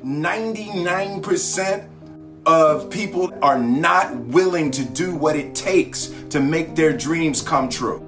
99% of people are not willing to do what it takes to make their dreams come true.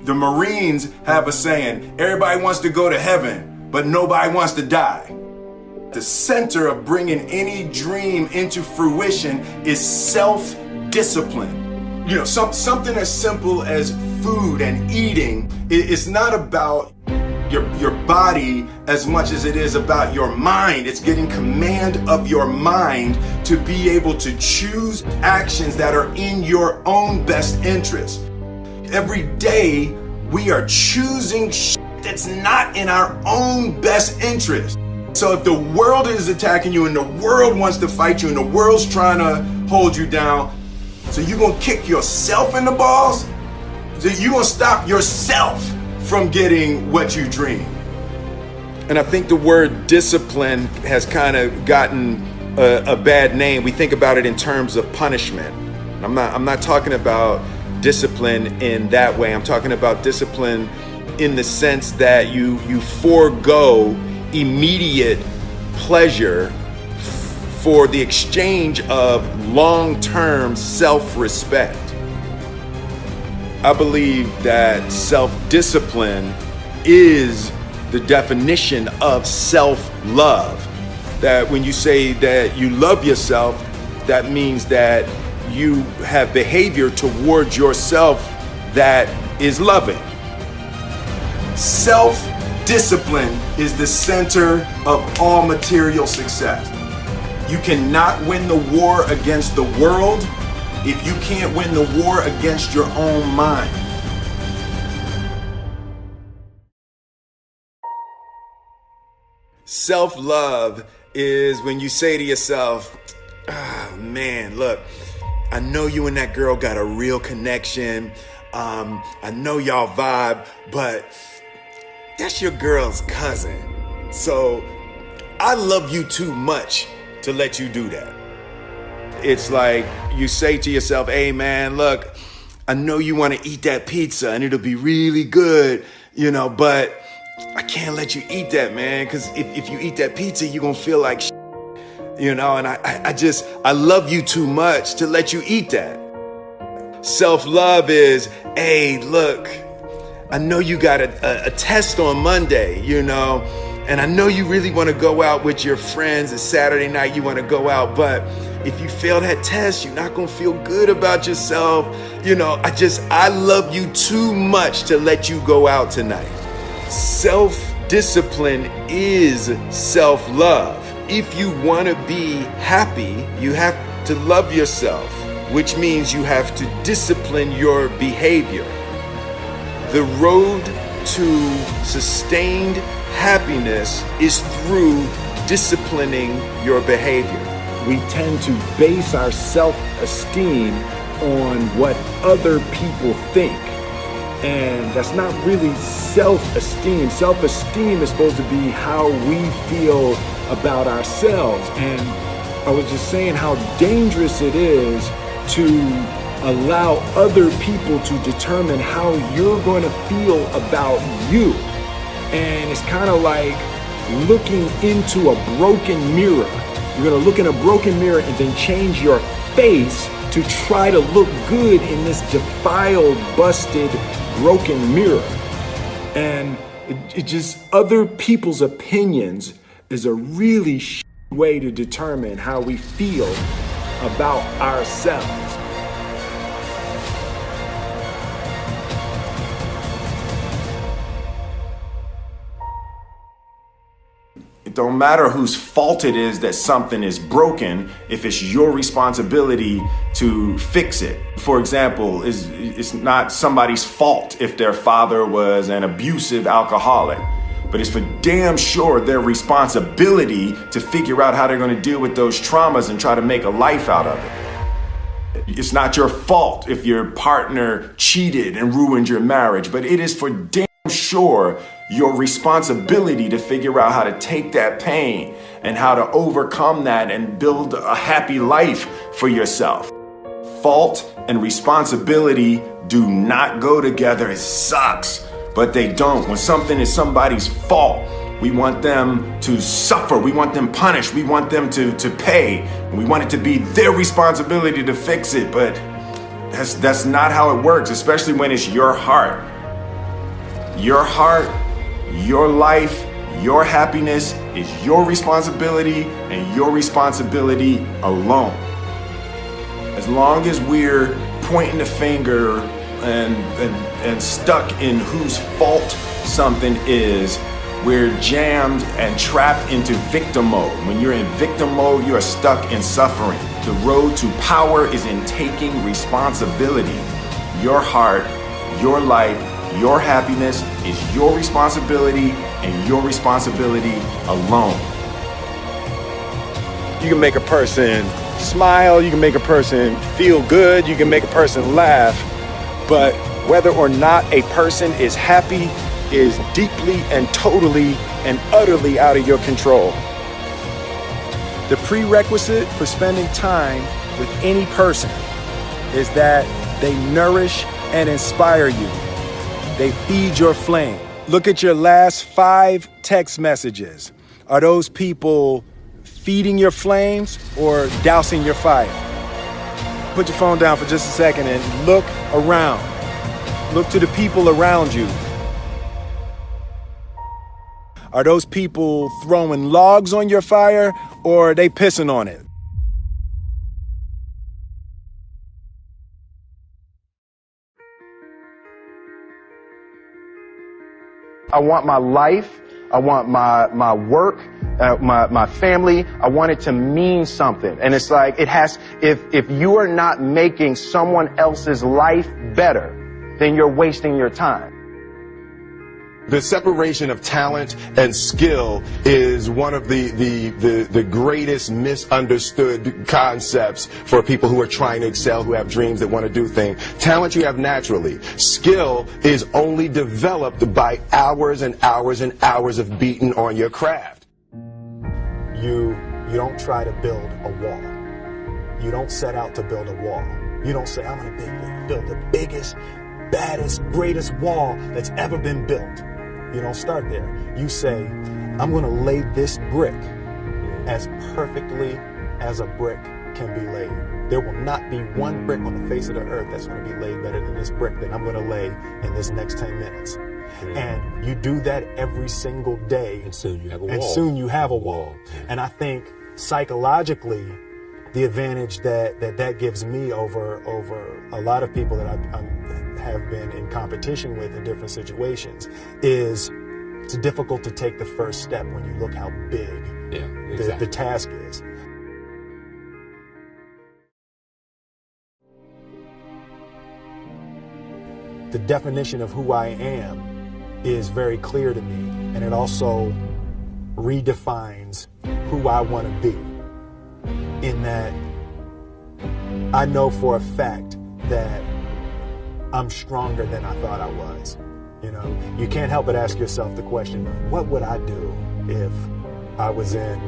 The Marines have a saying, everybody wants to go to heaven, but nobody wants to die. The center of bringing any dream into fruition is self-discipline. You know, something as simple as food and eating. It's not about your body as much as it is about your mind. It's getting command of your mind to be able to choose actions that are in your own best interest. Every day we are choosing that's not in our own best interest. So if the world is attacking you and the world wants to fight you and the world's trying to hold you down, so you're gonna kick yourself in the balls? So you're gonna stop yourself from getting what you dream. And I think the word discipline has kind of gotten a bad name. We think about it in terms of punishment. I'm not talking about discipline in that way. I'm talking about discipline in the sense that you forego immediate pleasure for the exchange of long-term self-respect. I believe that self-discipline is the definition of self-love. That when you say that you love yourself, that means that you have behavior towards yourself that is loving. Self-discipline is the center of all material success. You cannot win the war against the world if you can't win the war against your own mind. Self-love is when you say to yourself, oh man, look, I know you and that girl got a real connection. I know y'all vibe, but that's your girl's cousin. So I love you too much to let you do that. It's like you say to yourself, hey man, look, I know you want to eat that pizza and it'll be really good, you know, but I can't let you eat that, man, because if you eat that pizza, you're going to feel like shit, you know, and I love you too much to let you eat that. Self-love is, hey, look, I know you got a test on Monday, you know, and I know you really want to go out with your friends. It's Saturday night, you want to go out, but if you fail that test, you're not going to feel good about yourself. You know, I love you too much to let you go out tonight. Self-discipline is self-love. If you want to be happy, you have to love yourself, which means you have to discipline your behavior. The road to sustained happiness is through disciplining your behavior. We tend to base our self-esteem on what other people think. And that's not really self-esteem. Self-esteem is supposed to be how we feel about ourselves. And I was just saying how dangerous it is to allow other people to determine how you're going to feel about you. And it's kind of like looking into a broken mirror. You're going to look in a broken mirror and then change your face to try to look good in this defiled, busted, broken mirror. And it just, other people's opinions is a really way to determine how we feel about ourselves. It don't matter whose fault it is that something is broken if it's your responsibility to fix it. For example, it's not somebody's fault if their father was an abusive alcoholic, but it's for damn sure their responsibility to figure out how they're going to deal with those traumas and try to make a life out of it. It's not your fault if your partner cheated and ruined your marriage, but it is for damn sure your responsibility to figure out how to take that pain and how to overcome that and build a happy life for yourself. Fault and responsibility do not go together. It sucks, but they don't. When something is somebody's fault, We want them to suffer. We want them punished. We want them to pay. And we want it to be their responsibility to fix it. But that's not how it works, especially when it's your heart. Your heart, your life, your happiness is your responsibility and your responsibility alone. As long as we're pointing the finger and stuck in whose fault something is, we're jammed and trapped into victim mode. When you're in victim mode, you are stuck in suffering. The road to power is in taking responsibility. Your heart, your life, your happiness is your responsibility and your responsibility alone. You can make a person smile, you can make a person feel good, you can make a person laugh, but whether or not a person is happy is deeply and totally and utterly out of your control. The prerequisite for spending time with any person is that they nourish and inspire you. They feed your flame. Look at your last 5 text messages. Are those people feeding your flames or dousing your fire? Put your phone down for just a second and look around. Look to the people around you. Are those people throwing logs on your fire or are they pissing on it? I want my life, I want my work, my family, I want it to mean something. And it's like, if you are not making someone else's life better, then you're wasting your time. The separation of talent and skill is one of the greatest misunderstood concepts for people who are trying to excel, who have dreams that want to do things. Talent you have naturally. Skill is only developed by hours and hours and hours of beating on your craft. You don't try to build a wall. You don't set out to build a wall. You don't say, I'm going to build the biggest, baddest, greatest wall that's ever been built. You don't start there. You say, I'm going to lay this brick as perfectly as a brick can be laid. There will not be one brick on the face of the earth that's going to be laid better than this brick that I'm going to lay in this next 10 minutes. And you do that every single day. And soon you have a wall. And soon you have a wall. And I think psychologically, the advantage that gives me over a lot of people that I have been in competition with in different situations is it's difficult to take the first step when you look how big the task is. The definition of who I am is very clear to me, and it also redefines who I want to be. In that I know for a fact that I'm stronger than I thought I was. You know, you can't help but ask yourself the question, what would I do if I was in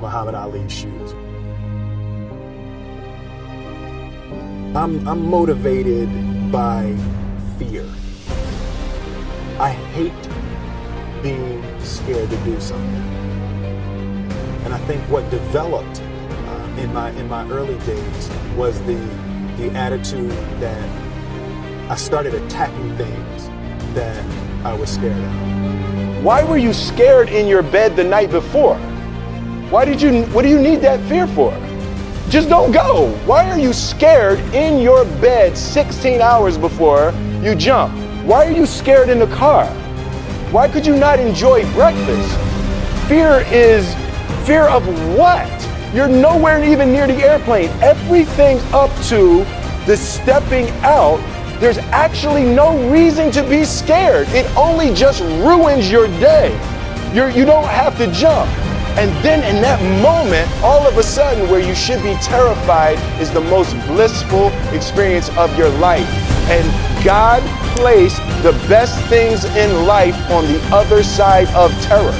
Muhammad Ali's shoes? I'm motivated by fear. I hate being scared to do something. And I think what developed in my early days was the attitude that I started attacking things that I was scared of. Why were you scared in your bed the night before? What do you need that fear for? Just don't go. Why are you scared in your bed 16 hours before you jump? Why are you scared in the car? Why could you not enjoy breakfast? Fear of what? You're nowhere even near the airplane. Everything up to the stepping out, there's actually no reason to be scared. It only just ruins your day. You don't have to jump. And then in that moment, all of a sudden, where you should be terrified is the most blissful experience of your life. And God placed the best things in life on the other side of terror.